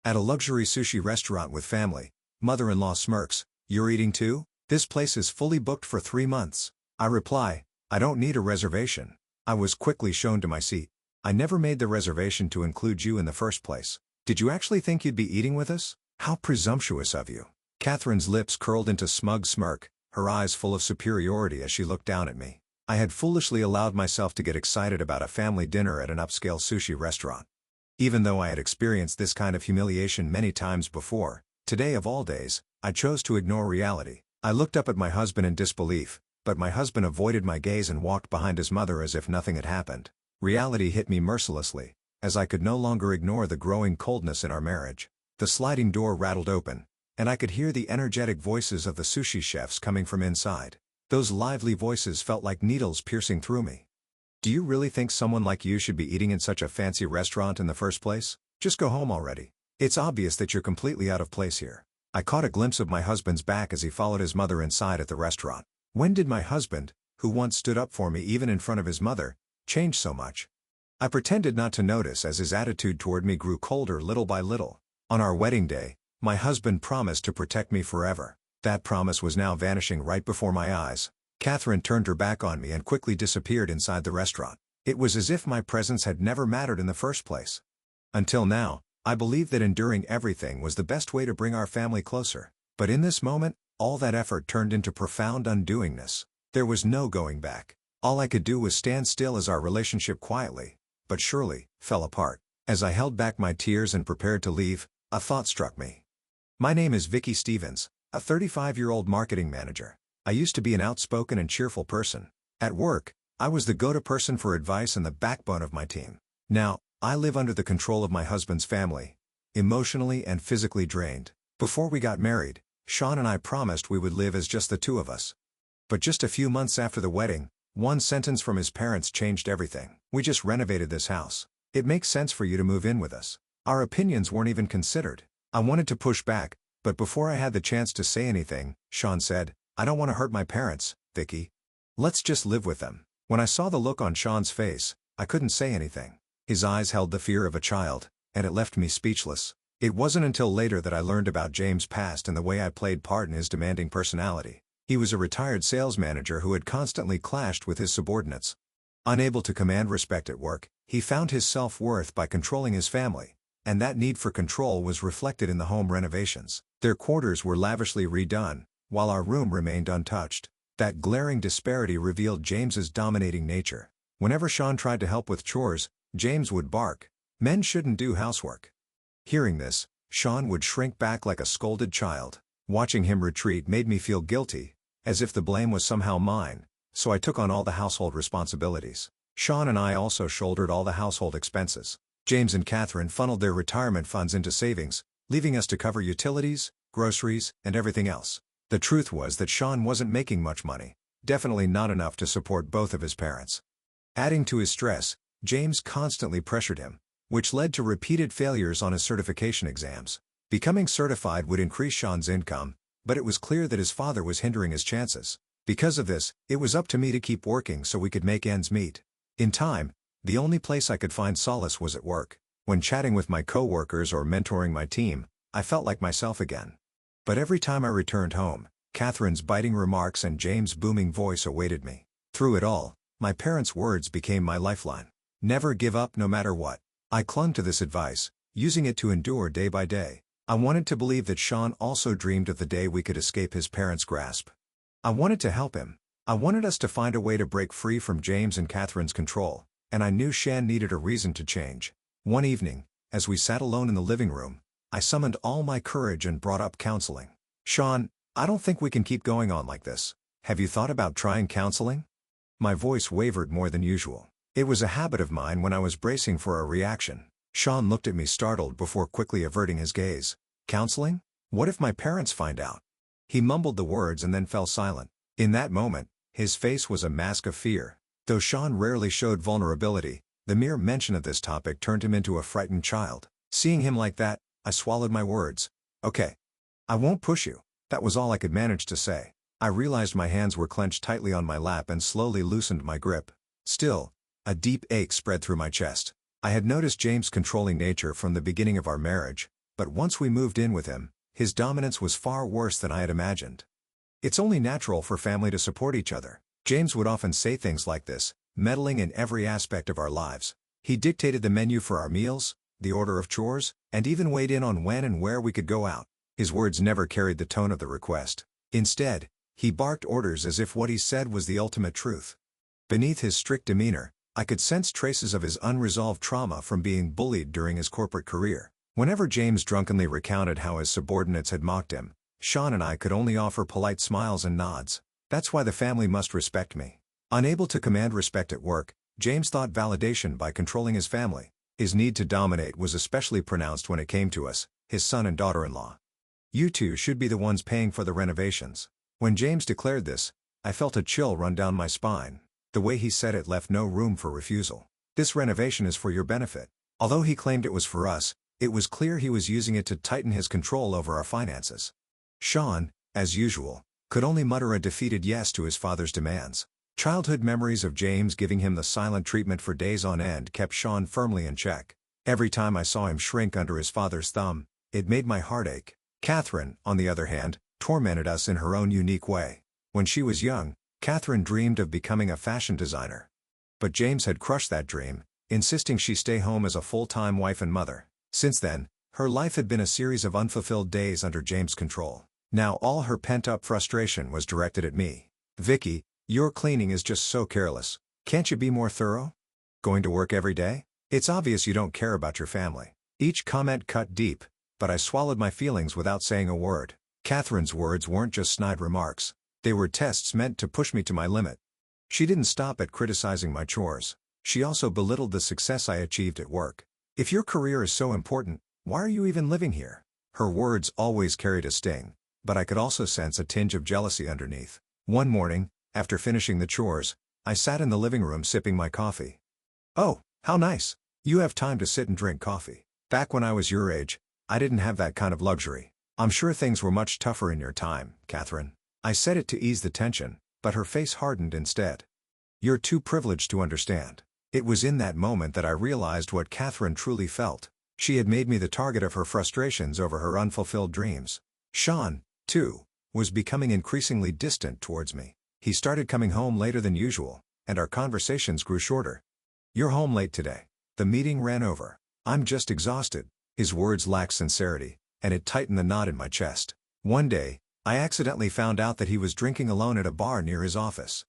At a luxury sushi restaurant with family. Mother-in-law Smirks, "You're eating too? This place is fully booked for 3 months." I reply, "I don't need a reservation." I was quickly shown to my seat. "I never made the reservation to include you in the first place. Did you actually think you'd be eating with us? How presumptuous of you." Catherine's lips curled into smug smirk, her eyes full of superiority as she looked down at me. I had foolishly allowed myself to get excited about a family dinner at an upscale sushi restaurant. Even though I had experienced this kind of humiliation many times before, today of all days, I chose to ignore reality. I looked up at my husband in disbelief, but my husband avoided my gaze and walked behind his mother as if nothing had happened. Reality hit me mercilessly, as I could no longer ignore the growing coldness in our marriage. The sliding door rattled open, and I could hear the energetic voices of the sushi chefs coming from inside. Those lively voices felt like needles piercing through me. "Do you really think someone like you should be eating in such a fancy restaurant in the first place? Just go home already. It's obvious that you're completely out of place here." I caught a glimpse of my husband's back as he followed his mother inside at the restaurant. When did my husband, who once stood up for me even in front of his mother, change so much? I pretended not to notice as his attitude toward me grew colder little by little. On our wedding day, my husband promised to protect me forever. That promise was now vanishing right before my eyes. Catherine turned her back on me and quickly disappeared inside the restaurant. It was as if my presence had never mattered in the first place. Until now, I believed that enduring everything was the best way to bring our family closer. But in this moment, all that effort turned into profound undoingness. There was no going back. All I could do was stand still as our relationship quietly, but surely, fell apart. As I held back my tears and prepared to leave, a thought struck me. My name is Vicky Stevens, a 35-year-old marketing manager. I used to be an outspoken and cheerful person. At work, I was the go-to person for advice and the backbone of my team. Now, I live under the control of my husband's family, emotionally and physically drained. Before we got married, Sean and I promised we would live as just the two of us. But just a few months after the wedding, one sentence from his parents changed everything. "We just renovated this house. It makes sense for you to move in with us." Our opinions weren't even considered. I wanted to push back, but before I had the chance to say anything, Sean said, "I don't want to hurt my parents, Vicky. Let's just live with them." When I saw the look on Sean's face, I couldn't say anything. His eyes held the fear of a child, and it left me speechless. It wasn't until later that I learned about James' past and the way I played part in his demanding personality. He was a retired sales manager who had constantly clashed with his subordinates. Unable to command respect at work, he found his self-worth by controlling his family, and that need for control was reflected in the home renovations. Their quarters were lavishly redone, while our room remained untouched. That glaring disparity revealed James's dominating nature. Whenever Sean tried to help with chores, James would bark, "Men shouldn't do housework." Hearing this, Sean would shrink back like a scolded child. Watching him retreat made me feel guilty, as if the blame was somehow mine, so I took on all the household responsibilities. Sean and I also shouldered all the household expenses. James and Catherine funneled their retirement funds into savings, leaving us to cover utilities, groceries, and everything else. The truth was that Sean wasn't making much money, definitely not enough to support both of his parents. Adding to his stress, James constantly pressured him, which led to repeated failures on his certification exams. Becoming certified would increase Sean's income, but it was clear that his father was hindering his chances. Because of this, it was up to me to keep working so we could make ends meet. In time, the only place I could find solace was at work. When chatting with my coworkers or mentoring my team, I felt like myself again. But every time I returned home, Catherine's biting remarks and James' booming voice awaited me. Through it all, my parents' words became my lifeline. Never give up no matter what. I clung to this advice, using it to endure day by day. I wanted to believe that Sean also dreamed of the day we could escape his parents' grasp. I wanted to help him. I wanted us to find a way to break free from James and Catherine's control, and I knew Sean needed a reason to change. One evening, as we sat alone in the living room, I summoned all my courage and brought up counseling. "Sean, I don't think we can keep going on like this. Have you thought about trying counseling?" My voice wavered more than usual. It was a habit of mine when I was bracing for a reaction. Sean looked at me startled before quickly averting his gaze. "Counseling? What if my parents find out?" He mumbled the words and then fell silent. In that moment, his face was a mask of fear. Though Sean rarely showed vulnerability, the mere mention of this topic turned him into a frightened child. Seeing him like that, I swallowed my words. "Okay. I won't push you." That was all I could manage to say. I realized my hands were clenched tightly on my lap and slowly loosened my grip. Still, a deep ache spread through my chest. I had noticed James' controlling nature from the beginning of our marriage, but once we moved in with him, his dominance was far worse than I had imagined. It's only natural for family to support each other. James would often say things like this, meddling in every aspect of our lives. He dictated the menu for our meals, the order of chores, and even weighed in on when and where we could go out. His words never carried the tone of the request. Instead, he barked orders as if what he said was the ultimate truth. Beneath his strict demeanor, I could sense traces of his unresolved trauma from being bullied during his corporate career. Whenever James drunkenly recounted how his subordinates had mocked him, Sean and I could only offer polite smiles and nods. That's why the family must respect me. Unable to command respect at work, James sought validation by controlling his family. His need to dominate was especially pronounced when it came to us, his son and daughter-in-law. You two should be the ones paying for the renovations. When James declared this, I felt a chill run down my spine. The way he said it left no room for refusal. This renovation is for your benefit. Although he claimed it was for us, it was clear he was using it to tighten his control over our finances. Sean, as usual, could only mutter a defeated yes to his father's demands. Childhood memories of James giving him the silent treatment for days on end kept Sean firmly in check. Every time I saw him shrink under his father's thumb, it made my heart ache. Catherine, on the other hand, tormented us in her own unique way. When she was young, Catherine dreamed of becoming a fashion designer. But James had crushed that dream, insisting she stay home as a full-time wife and mother. Since then, her life had been a series of unfulfilled days under James' control. Now all her pent-up frustration was directed at me. Vicky, your cleaning is just so careless. Can't you be more thorough? Going to work every day? It's obvious you don't care about your family. Each comment cut deep, but I swallowed my feelings without saying a word. Catherine's words weren't just snide remarks. They were tests meant to push me to my limit. She didn't stop at criticizing my chores. She also belittled the success I achieved at work. If your career is so important, why are you even living here? Her words always carried a sting, but I could also sense a tinge of jealousy underneath. One morning, after finishing the chores, I sat in the living room sipping my coffee. Oh, how nice. You have time to sit and drink coffee. Back when I was your age, I didn't have that kind of luxury. I'm sure things were much tougher in your time, Catherine. I said it to ease the tension, but her face hardened instead. You're too privileged to understand. It was in that moment that I realized what Catherine truly felt. She had made me the target of her frustrations over her unfulfilled dreams. Sean, too, was becoming increasingly distant towards me. He started coming home later than usual, and our conversations grew shorter. You're home late today. The meeting ran over. I'm just exhausted. His words lacked sincerity, and it tightened the knot in my chest. One day, I accidentally found out that he was drinking alone at a bar near his office.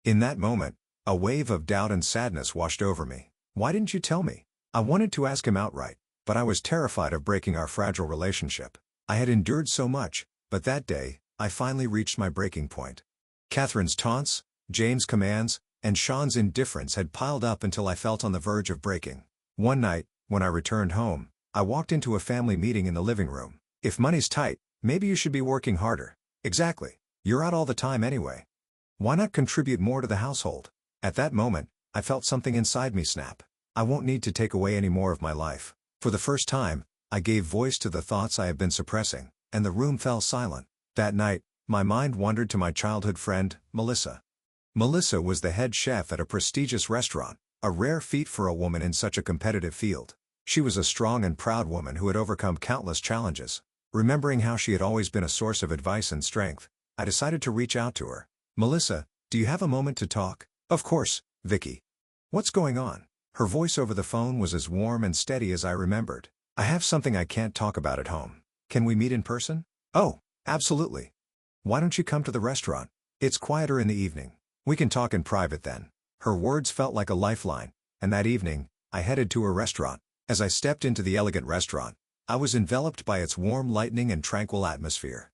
In that moment, a wave of doubt and sadness washed over me. Why didn't you tell me? I wanted to ask him outright, but I was terrified of breaking our fragile relationship. I had endured so much, but that day, I finally reached my breaking point. Catherine's taunts, James' commands, and Sean's indifference had piled up until I felt on the verge of breaking. One night, when I returned home, I walked into a family meeting in the living room. If money's tight, maybe you should be working harder. Exactly. You're out all the time anyway. Why not contribute more to the household? At that moment, I felt something inside me snap. I won't need to take away any more of my life. For the first time, I gave voice to the thoughts I had been suppressing, and the room fell silent. That night, my mind wandered to my childhood friend, Melissa. Melissa was the head chef at a prestigious restaurant, a rare feat for a woman in such a competitive field. She was a strong and proud woman who had overcome countless challenges. Remembering how she had always been a source of advice and strength, I decided to reach out to her. Melissa, do you have a moment to talk? Of course, Vicky. What's going on? Her voice over the phone was as warm and steady as I remembered. I have something I can't talk about at home. Can we meet in person? Oh, absolutely. Why don't you come to the restaurant? It's quieter in the evening. We can talk in private then. Her words felt like a lifeline, and that evening, I headed to her restaurant. As I stepped into the elegant restaurant, I was enveloped by its warm lighting and tranquil atmosphere.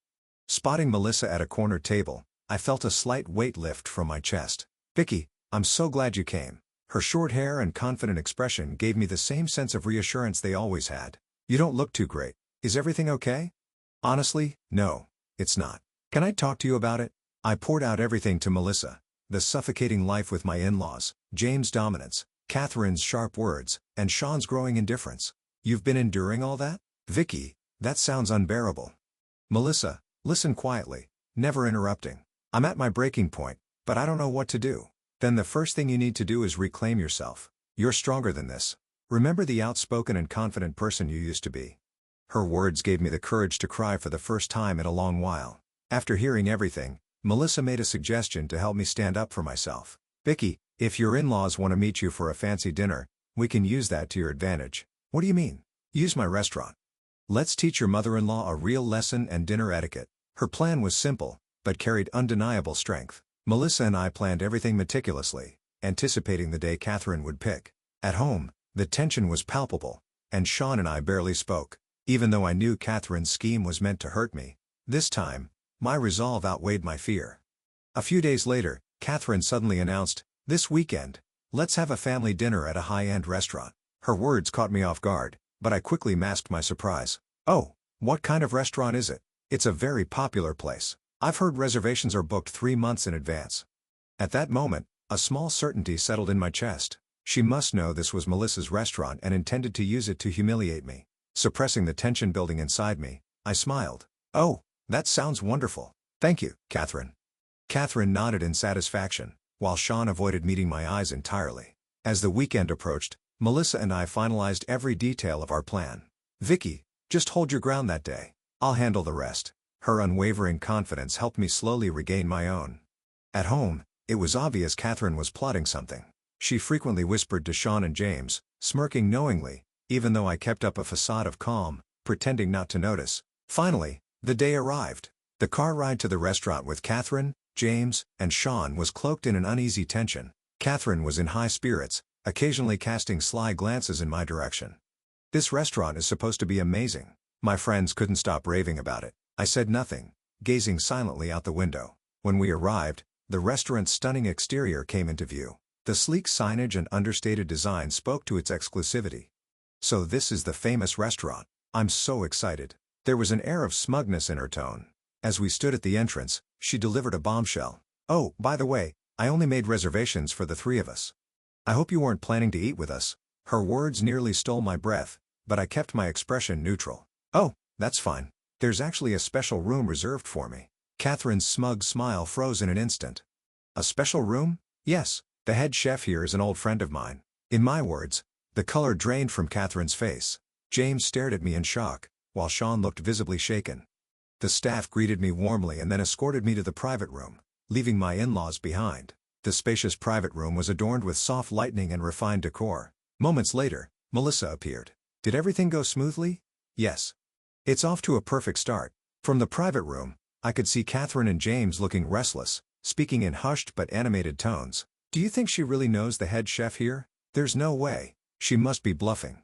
Spotting Melissa at a corner table, I felt a slight weight lift from my chest. Vicky, I'm so glad you came. Her short hair and confident expression gave me the same sense of reassurance they always had. You don't look too great. Is everything okay? Honestly, no, it's not. Can I talk to you about it? I poured out everything to Melissa. The suffocating life with my in-laws, James' dominance, Catherine's sharp words, and Sean's growing indifference. You've been enduring all that? Vicky, that sounds unbearable. Melissa, listen quietly, never interrupting. I'm at my breaking point, but I don't know what to do. Then the first thing you need to do is reclaim yourself. You're stronger than this. Remember the outspoken and confident person you used to be. Her words gave me the courage to cry for the first time in a long while. After hearing everything, Melissa made a suggestion to help me stand up for myself. "Vicky, if your in-laws want to meet you for a fancy dinner, we can use that to your advantage." "What do you mean?" "Use my restaurant. Let's teach your mother-in-law a real lesson and dinner etiquette." Her plan was simple, but carried undeniable strength. Melissa and I planned everything meticulously, anticipating the day Catherine would pick. At home, the tension was palpable, and Sean and I barely spoke. Even though I knew Catherine's scheme was meant to hurt me, this time, my resolve outweighed my fear. A few days later, Catherine suddenly announced, "This weekend, let's have a family dinner at a high-end restaurant." Her words caught me off guard, but I quickly masked my surprise. "Oh, what kind of restaurant is it?" "It's a very popular place. I've heard reservations are booked 3 months in advance." At that moment, a small certainty settled in my chest. She must know this was Melissa's restaurant and intended to use it to humiliate me. Suppressing the tension building inside me, I smiled. "Oh, that sounds wonderful. Thank you, Catherine." Catherine nodded in satisfaction, while Sean avoided meeting my eyes entirely. As the weekend approached, Melissa and I finalized every detail of our plan. "Vicky, just hold your ground that day. I'll handle the rest." Her unwavering confidence helped me slowly regain my own. At home, it was obvious Catherine was plotting something. She frequently whispered to Sean and James, smirking knowingly, even though I kept up a facade of calm, pretending not to notice. Finally, the day arrived. The car ride to the restaurant with Catherine, James, and Sean was cloaked in an uneasy tension. Catherine was in high spirits, occasionally casting sly glances in my direction. "This restaurant is supposed to be amazing." My friends couldn't stop raving about it. I said nothing, gazing silently out the window. When we arrived, the restaurant's stunning exterior came into view. The sleek signage and understated design spoke to its exclusivity. "So this is the famous restaurant. I'm so excited." There was an air of smugness in her tone. As we stood at the entrance, she delivered a bombshell. "Oh, by the way, I only made reservations for the 3 of us. I hope you weren't planning to eat with us." Her words nearly stole my breath, but I kept my expression neutral. "Oh, that's fine. There's actually a special room reserved for me." Catherine's smug smile froze in an instant. "A special room?" "Yes, the head chef here is an old friend of mine." In my words, the color drained from Catherine's face. James stared at me in shock, while Sean looked visibly shaken. The staff greeted me warmly and then escorted me to the private room, leaving my in-laws behind. The spacious private room was adorned with soft lighting and refined decor. Moments later, Melissa appeared. "Did everything go smoothly?" "Yes. It's off to a perfect start." From the private room, I could see Catherine and James looking restless, speaking in hushed but animated tones. "Do you think she really knows the head chef here? There's no way. She must be bluffing."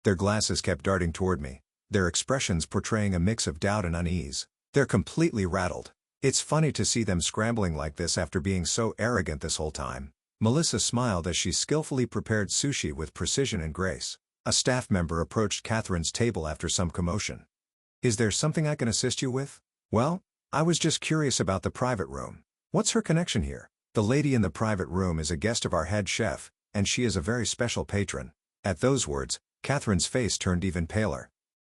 Their glasses kept darting toward me, their expressions portraying a mix of doubt and unease. "They're completely rattled. It's funny to see them scrambling like this after being so arrogant this whole time." Melissa smiled as she skillfully prepared sushi with precision and grace. A staff member approached Catherine's table after some commotion. "Is there something I can assist you with?" "Well, I was just curious about the private room. What's her connection here?" "The lady in the private room is a guest of our head chef, and she is a very special patron." At those words, Catherine's face turned even paler.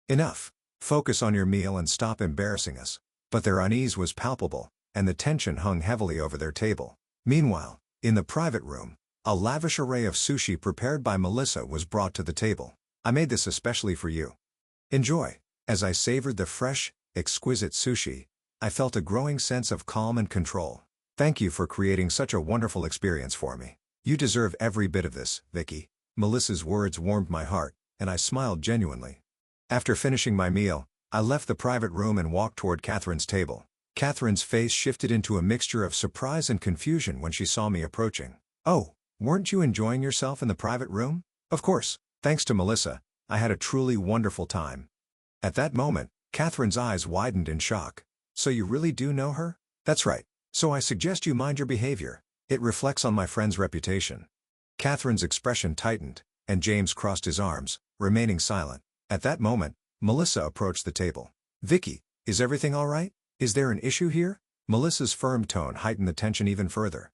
"Enough. Focus on your meal and stop embarrassing us." But their unease was palpable, and the tension hung heavily over their table. Meanwhile, in the private room, a lavish array of sushi prepared by Melissa was brought to the table. "I made this especially for you. Enjoy." As I savored the fresh, exquisite sushi, I felt a growing sense of calm and control. "Thank you for creating such a wonderful experience for me. You deserve every bit of this, Vicky." Melissa's words warmed my heart, and I smiled genuinely. After finishing my meal, I left the private room and walked toward Catherine's table. Catherine's face shifted into a mixture of surprise and confusion when she saw me approaching. "Oh, weren't you enjoying yourself in the private room?" "Of course, thanks to Melissa, I had a truly wonderful time." At that moment, Catherine's eyes widened in shock. "So you really do know her?" "That's right. So I suggest you mind your behavior. It reflects on my friend's reputation." Catherine's expression tightened, and James crossed his arms, remaining silent. At that moment, Melissa approached the table. "Vicky, is everything all right? Is there an issue here?" Melissa's firm tone heightened the tension even further.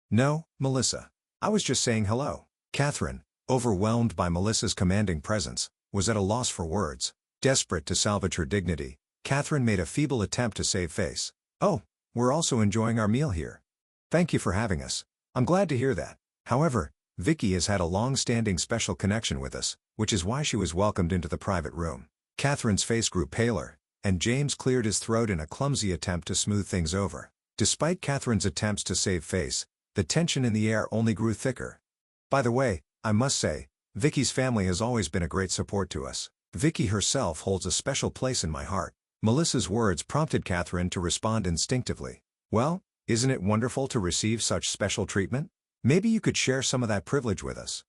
"No, Melissa. I was just saying hello." Catherine, overwhelmed by Melissa's commanding presence, was at a loss for words. Desperate to salvage her dignity, Catherine made a feeble attempt to save face. "Oh, we're also enjoying our meal here. Thank you for having us. I'm glad to hear that. However, Vicky has had a long-standing special connection with us, which is why she was welcomed into the private room." Catherine's face grew paler, and James cleared his throat in a clumsy attempt to smooth things over. Despite Catherine's attempts to save face, the tension in the air only grew thicker. By the way, I must say, Vicky's family has always been a great support to us. Vicky herself holds a special place in my heart. Melissa's words prompted Catherine to respond instinctively. Well, isn't it wonderful to receive such special treatment? Maybe you could share some of that privilege with us.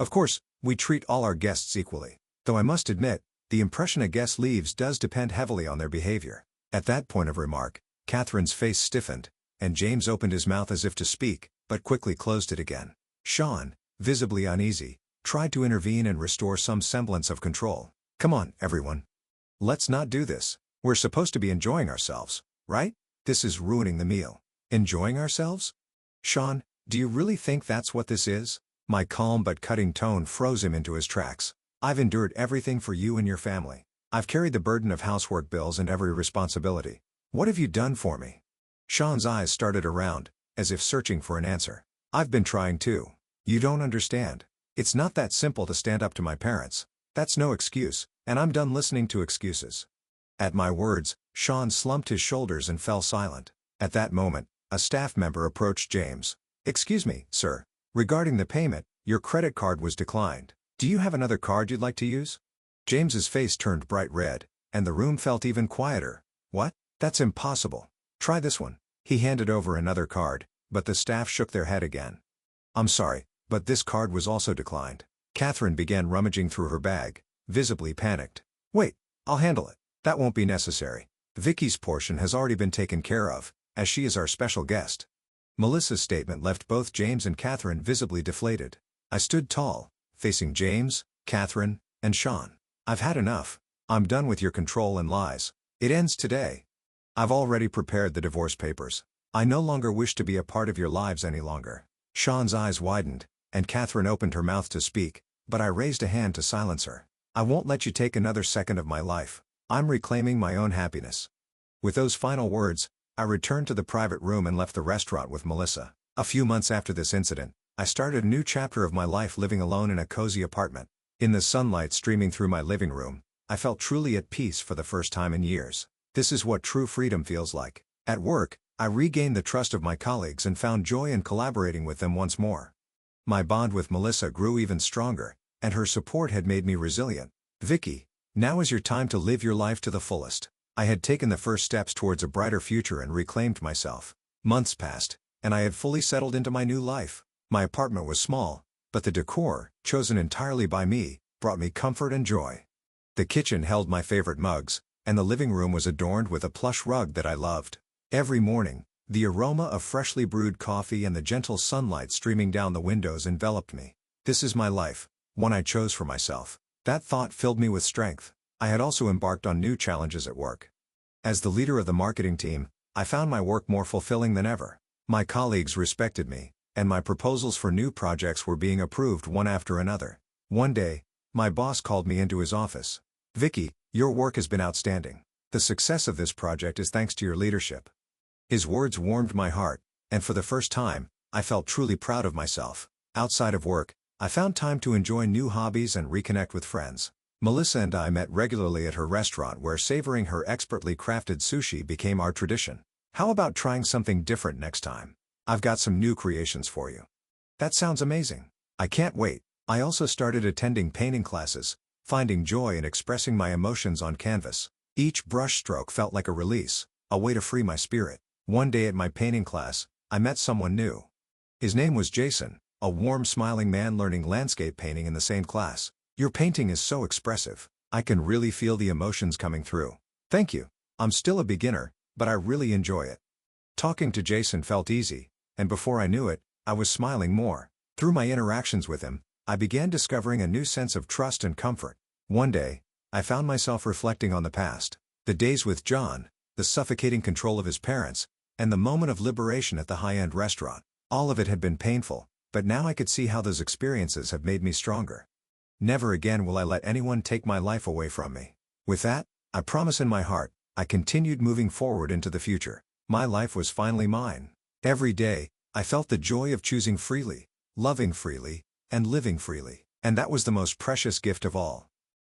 Of course, we treat all our guests equally. Though I must admit, the impression a guest leaves does depend heavily on their behavior. At that point of remark, Catherine's face stiffened, and James opened his mouth as if to speak, but quickly closed it again. Sean, visibly uneasy, tried to intervene and restore some semblance of control. Come on, everyone. Let's not do this. We're supposed to be enjoying ourselves, right? This is ruining the meal. Enjoying ourselves? Sean, do you really think that's what this is? My calm but cutting tone froze him into his tracks. I've endured everything for you and your family. I've carried the burden of housework bills and every responsibility. What have you done for me? Sean's eyes started around, as if searching for an answer. I've been trying too. You don't understand. It's not that simple to stand up to my parents. That's no excuse, and I'm done listening to excuses. At my words, Sean slumped his shoulders and fell silent. At that moment, a staff member approached James. Excuse me, sir. Regarding the payment, your credit card was declined. Do you have another card you'd like to use? James's face turned bright red, and the room felt even quieter. What? That's impossible. Try this one. He handed over another card, but the staff shook their head again. I'm sorry, but this card was also declined. Catherine began rummaging through her bag, visibly panicked. Wait, I'll handle it. That won't be necessary. Vicky's portion has already been taken care of, as she is our special guest. Melissa's statement left both James and Catherine visibly deflated. I stood tall, facing James, Catherine, and Sean. I've had enough. I'm done with your control and lies. It ends today. I've already prepared the divorce papers. I no longer wish to be a part of your lives any longer. Sean's eyes widened, and Catherine opened her mouth to speak, but I raised a hand to silence her. I won't let you take another second of my life. I'm reclaiming my own happiness. With those final words, I returned to the private room and left the restaurant with Melissa. A few months after this incident, I started a new chapter of my life living alone in a cozy apartment. In the sunlight streaming through my living room, I felt truly at peace for the first time in years. This is what true freedom feels like. At work, I regained the trust of my colleagues and found joy in collaborating with them once more. My bond with Melissa grew even stronger, and her support had made me resilient. Vicky, now is your time to live your life to the fullest. I had taken the first steps towards a brighter future and reclaimed myself. Months passed, and I had fully settled into my new life. My apartment was small, but the decor, chosen entirely by me, brought me comfort and joy. The kitchen held my favorite mugs, and the living room was adorned with a plush rug that I loved. Every morning, the aroma of freshly brewed coffee and the gentle sunlight streaming down the windows enveloped me. This is my life, one I chose for myself. That thought filled me with strength. I had also embarked on new challenges at work. As the leader of the marketing team, I found my work more fulfilling than ever. My colleagues respected me, and my proposals for new projects were being approved one after another. One day, my boss called me into his office. Vicky, your work has been outstanding. The success of this project is thanks to your leadership. His words warmed my heart, and for the first time, I felt truly proud of myself. Outside of work, I found time to enjoy new hobbies and reconnect with friends. Melissa and I met regularly at her restaurant where savoring her expertly crafted sushi became our tradition. How about trying something different next time? I've got some new creations for you. That sounds amazing. I can't wait. I also started attending painting classes, finding joy in expressing my emotions on canvas. Each brushstroke felt like a release, a way to free my spirit. One day at my painting class, I met someone new. His name was Jason, a warm smiling man learning landscape painting in the same class. Your painting is so expressive. I can really feel the emotions coming through. Thank you. I'm still a beginner, but I really enjoy it. Talking to Jason felt easy, and before I knew it, I was smiling more. Through my interactions with him, I began discovering a new sense of trust and comfort. One day, I found myself reflecting on the past. The days with John, the suffocating control of his parents, and the moment of liberation at the high-end restaurant. All of it had been painful, but now I could see how those experiences have made me stronger. Never again will I let anyone take my life away from me. With that, I promise in my heart, I continued moving forward into the future. My life was finally mine. Every day, I felt the joy of choosing freely, loving freely, and living freely. And that was the most precious gift of all.